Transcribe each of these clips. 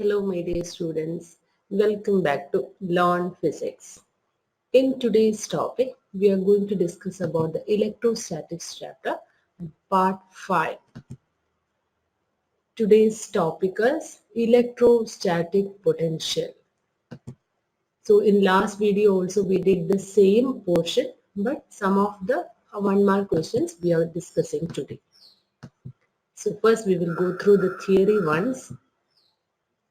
Hello my dear students, welcome back to Learn Physics. In today's topic, we are going to discuss about the electrostatics chapter, part 5. Today's topic is electrostatic potential. So in last video also we did the same portion, but some of the 1 mark questions we are discussing today. So first we will go through the theory once.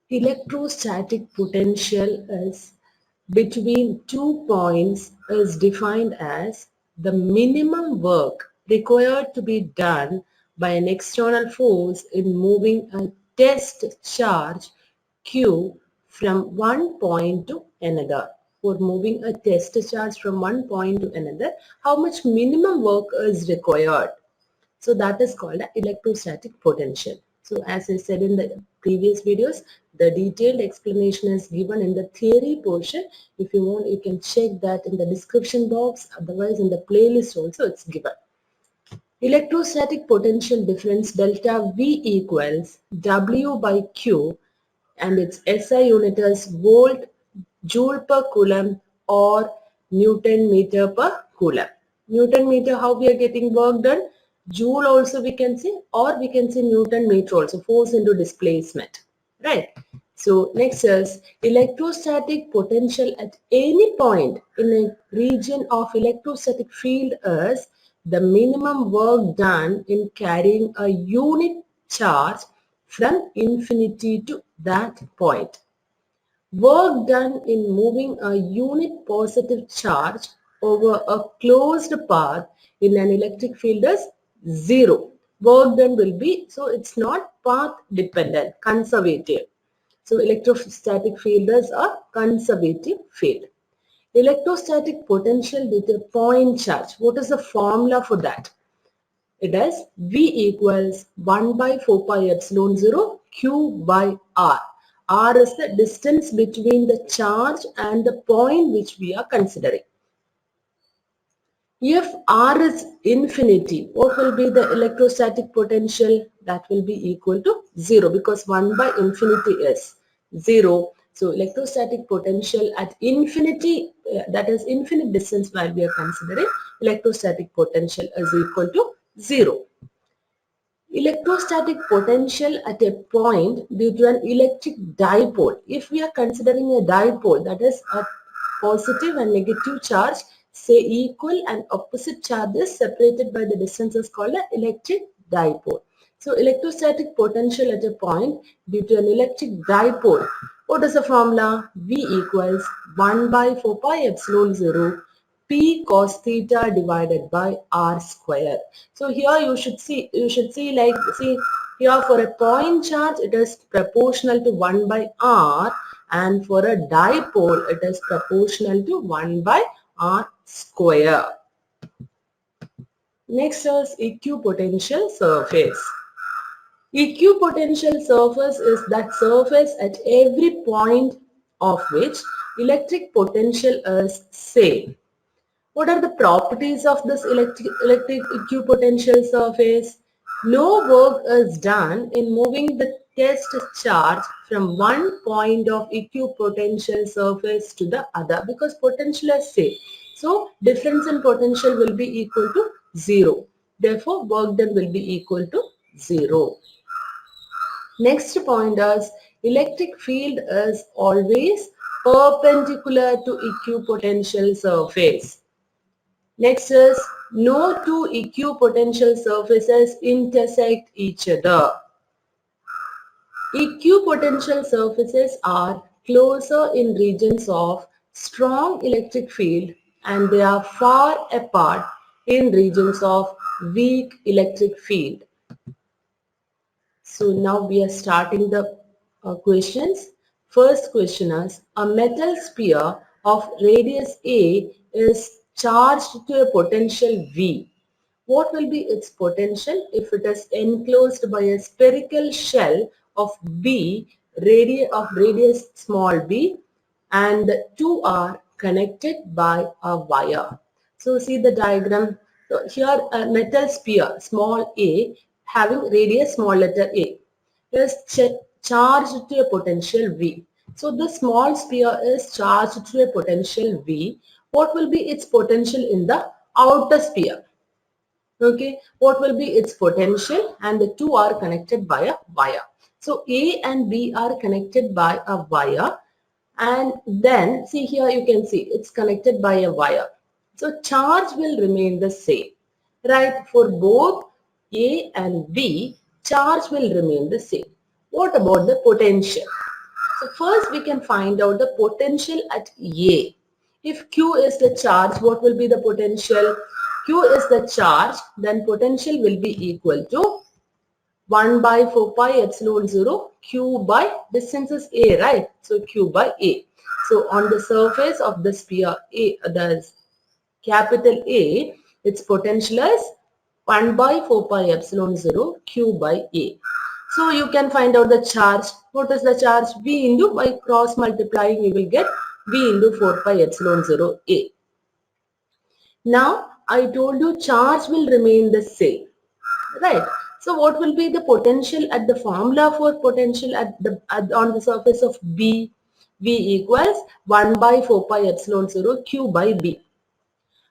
Electrostatic potential is between 2 points is defined as the minimum work required to be done by an external force in moving a test charge Q from one point to another. For moving a test charge from one point to another, how much minimum work is required? So that is called an electrostatic potential. So as I said in the previous videos, the detailed explanation is given in the theory portion. If you want, you can check that in the description box. Otherwise, in the playlist also it's given. Electrostatic potential difference delta V equals W by Q, and its SI unit is volt, joule per coulomb or Newton meter per coulomb. Newton meter, how we are getting work done? Joule also we can say, or we can say Newton meter also, force into displacement, right? So next is electrostatic potential at any point in a region of electrostatic field is the minimum work done in carrying a unit charge from infinity to that point. Work done in moving a unit positive charge over a closed path in an electric field is zero. Work done will be, so it's not path dependent, conservative. So electrostatic field is a conservative field. Electrostatic potential with a point charge. What is the formula for that? It is V equals 1 by 4 pi epsilon 0 Q by R. R is the distance between the charge and the point which we are considering. If R is infinity, what will be the electrostatic potential? That will be equal to 0 because 1 by infinity is 0. So electrostatic potential at infinity, that is infinite distance while we are considering, electrostatic potential is equal to 0. Electrostatic potential at a point due to an electric dipole. If we are considering a dipole, that is a positive and negative charge, say equal and opposite charges separated by the distance is called an electric dipole. So electrostatic potential at a point due to an electric dipole. What is the formula? V equals 1 by 4 pi epsilon 0 P cos theta divided by R square. So here you should see here for a point charge it is proportional to 1 by R, and for a dipole it is proportional to 1 by R square. Next is equipotential surface. Equipotential surface is that surface at every point of which electric potential is same. What are the properties of this electric equipotential surface? No work is done in moving the test charge from one point of equipotential surface to the other because potential is same. So difference in potential will be equal to 0. Therefore, work done will be equal to 0. Next point is electric field is always perpendicular to equipotential surface. Next is no two equipotential surfaces intersect each other. Equipotential surfaces are closer in regions of strong electric field and they are far apart in regions of weak electric field. So now we are starting the questions. First question is, a metal sphere of radius A is charged to a potential V. What will be its potential if it is enclosed by a spherical shell of B of radius small b, and the two are connected by a wire. So see the diagram. So here a metal sphere small a having radius small letter a is charged to a potential V. So the small sphere is charged to a potential V. What will be its potential in the outer sphere? Okay, what will be its potential? And the two are connected by a wire. So A and B are connected by a wire, and then see here you can see it's connected by a wire. So charge will remain the same, right? For both A and B, charge will remain the same. What about the potential? So first we can find out the potential at A. If Q is the charge, what will be the potential? Q is the charge, then potential will be equal to 1 by 4 pi epsilon 0 Q by distance is A, right? So Q by A. So on the surface of the sphere A, the capital A, its potential is 1 by 4 pi epsilon 0 Q by A. So you can find out the charge. What is the charge? V into, by cross multiplying we will get V into 4 pi epsilon 0 A. Now I told you charge will remain the same, right? So what will be the potential at the formula for potential on the surface of B? V equals 1 by 4 pi epsilon 0 Q by B.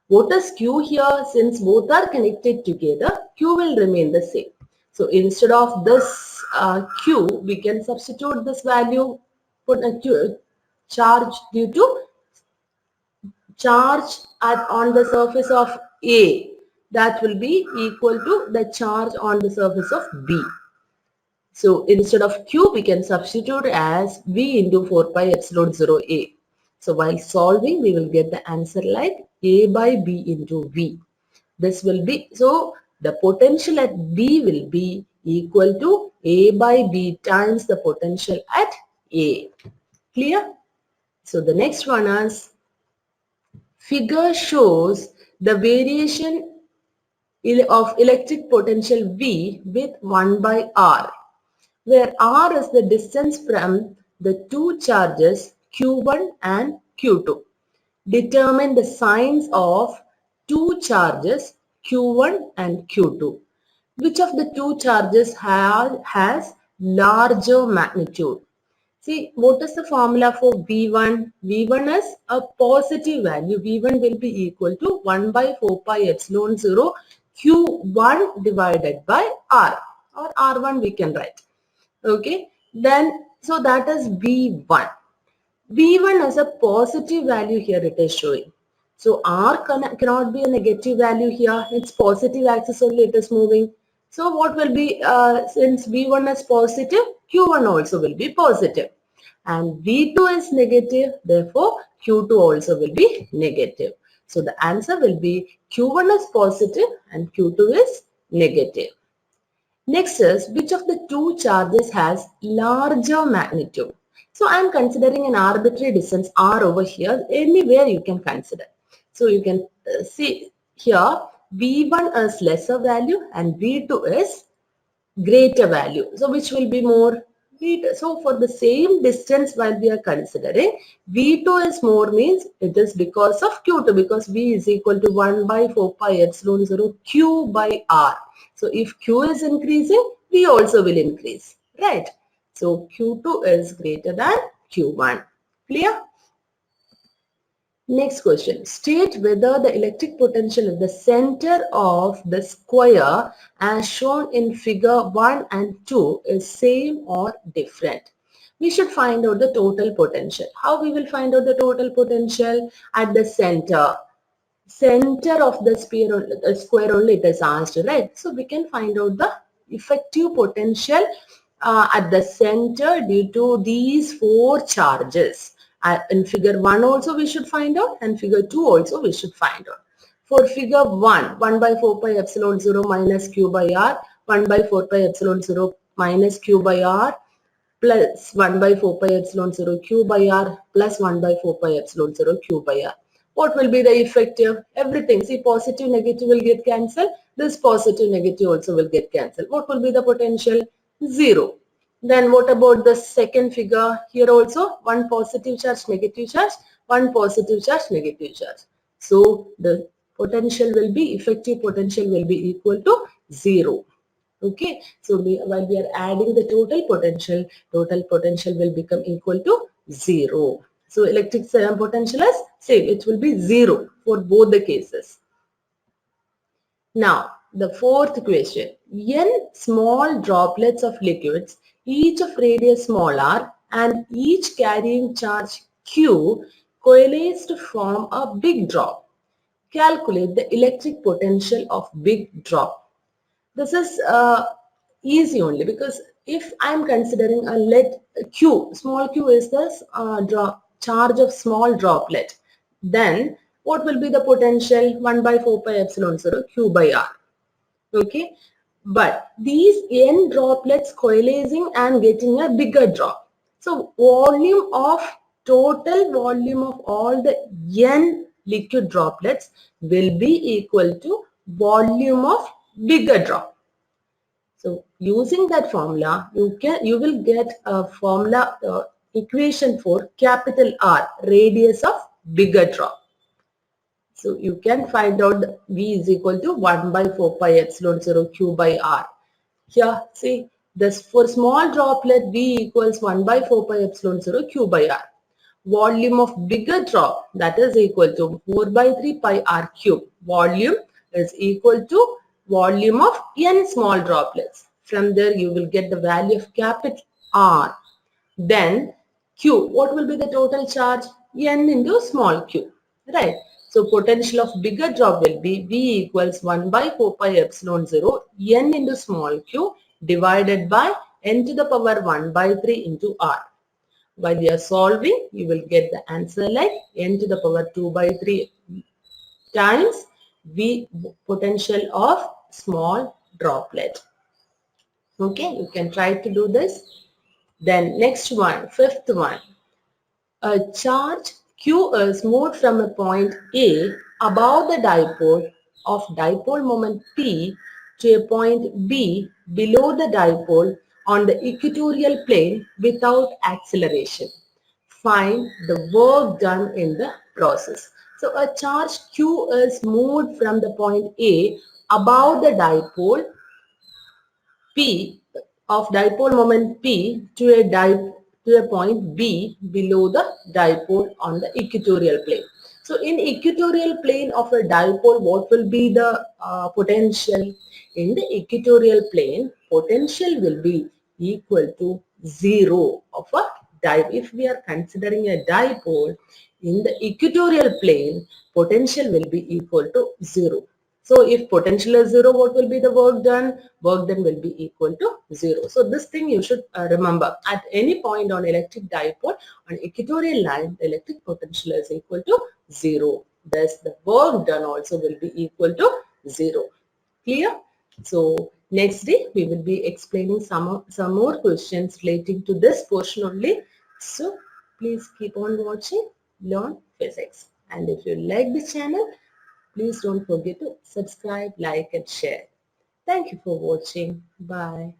What is Q here? Since both are connected together, Q will remain the same. So instead of this Q, we can substitute this value, put a Q, charge due to charge on the surface of A. That will be equal to the charge on the surface of B. So instead of Q, we can substitute as V into 4 pi epsilon 0 A. So while solving, we will get the answer like A by B into V. This will be, so the potential at B will be equal to A by B times the potential at A. Clear? So the next one is, figure shows the variation of electric potential V with 1 by R, where R is the distance from the two charges Q1 and Q2. Determine the signs of two charges Q1 and Q2. Which of the two charges has larger magnitude? See, what is the formula for V1? V1 is a positive value. V1 will be equal to 1 by 4 pi epsilon 0 Q1 divided by R, or R1 we can write. Okay, then so that is V1. V1 is a positive value here it is showing. So R cannot be a negative value here. It's positive axis only it is moving. So what will be, since V1 is positive, Q1 also will be positive. And V2 is negative, therefore Q2 also will be negative. So the answer will be Q1 is positive and Q2 is negative. Next is, which of the two charges has larger magnitude? So I am considering an arbitrary distance R over here. Anywhere you can consider. So you can see here V1 is lesser value and V2 is greater value. So which will be more? V2. So for the same distance while we are considering, V2 is more means it is because of Q2, because V is equal to 1 by 4 pi epsilon 0 Q by R. So if Q is increasing, V also will increase, right? So Q2 is greater than Q1. Clear? Next question. State whether the electric potential at the center of the square as shown in figure 1 and 2 is same or different. We should find out the total potential. How we will find out the total potential? At the center. Center of the square only it is asked, right? So we can find out the effective potential at the center due to these four charges. In figure 1 also we should find out, and figure 2 also we should find out. For figure 1, 1 by 4 pi epsilon 0 minus Q by R, 1 by 4 pi epsilon 0 minus Q by R, plus 1 by 4 pi epsilon 0 Q by R plus 1 by 4 pi epsilon 0 Q by R. What will be the effective? Everything. See, positive, negative will get cancelled. This positive, negative also will get cancelled. What will be the potential? 0. Then what about the second figure? Here also one positive charge, negative charge, one positive charge, negative charge. So the potential will be, effective potential will be equal to 0. Okay, so while we are adding the total potential will become equal to 0. So electric potential is same, it will be 0 for both the cases. Now, the fourth question. N small droplets of liquids, each of radius small r and each carrying charge q, coalesce to form a big drop. Calculate the electric potential of big drop. This is easy only because if I am considering a let q, small q is the charge of small droplet, then what will be the potential? 1 by 4 pi epsilon 0 q by r. Okay, but these n droplets coalescing and getting a bigger drop. So total volume of all the n liquid droplets will be equal to volume of bigger drop. So using that formula, you will get a formula equation for capital R, radius of bigger drop. So you can find out V is equal to 1 by 4 pi epsilon 0 Q by R. Here, see, this for small droplet V equals 1 by 4 pi epsilon 0 Q by R. Volume of bigger drop, that is equal to 4 by 3 pi R cube. Volume is equal to volume of n small droplets. From there you will get the value of capital R. Then Q, what will be the total charge? N into small q, right? So potential of bigger drop will be V equals 1 by 4 pi epsilon 0 N into small q divided by n to the power 1 by 3 into R. While you are solving, you will get the answer like n to the power 2 by 3 times V potential of small droplet. Okay, you can try to do this. Then next one, fifth one. A charge q is moved from a point A above the dipole of dipole moment P to a point B below the dipole on the equatorial plane without acceleration. Find the work done in the process. So a charge q is moved from the point A above the dipole P of dipole moment P to a point B below the dipole on the equatorial plane. So in equatorial plane of a dipole, what will be the potential? In the equatorial plane, potential will be equal to 0 of a dipole. If we are considering a dipole, in the equatorial plane, potential will be equal to 0. So if potential is 0, what will be the work done? Work done will be equal to 0. So this thing you should remember. At any point on electric dipole, on equatorial line, the electric potential is equal to 0. Thus, the work done also will be equal to 0. Clear? So next day we will be explaining some more questions relating to this portion only. So please keep on watching Learn Physics. And if you like the channel, please don't forget to subscribe, like and share. Thank you for watching. Bye.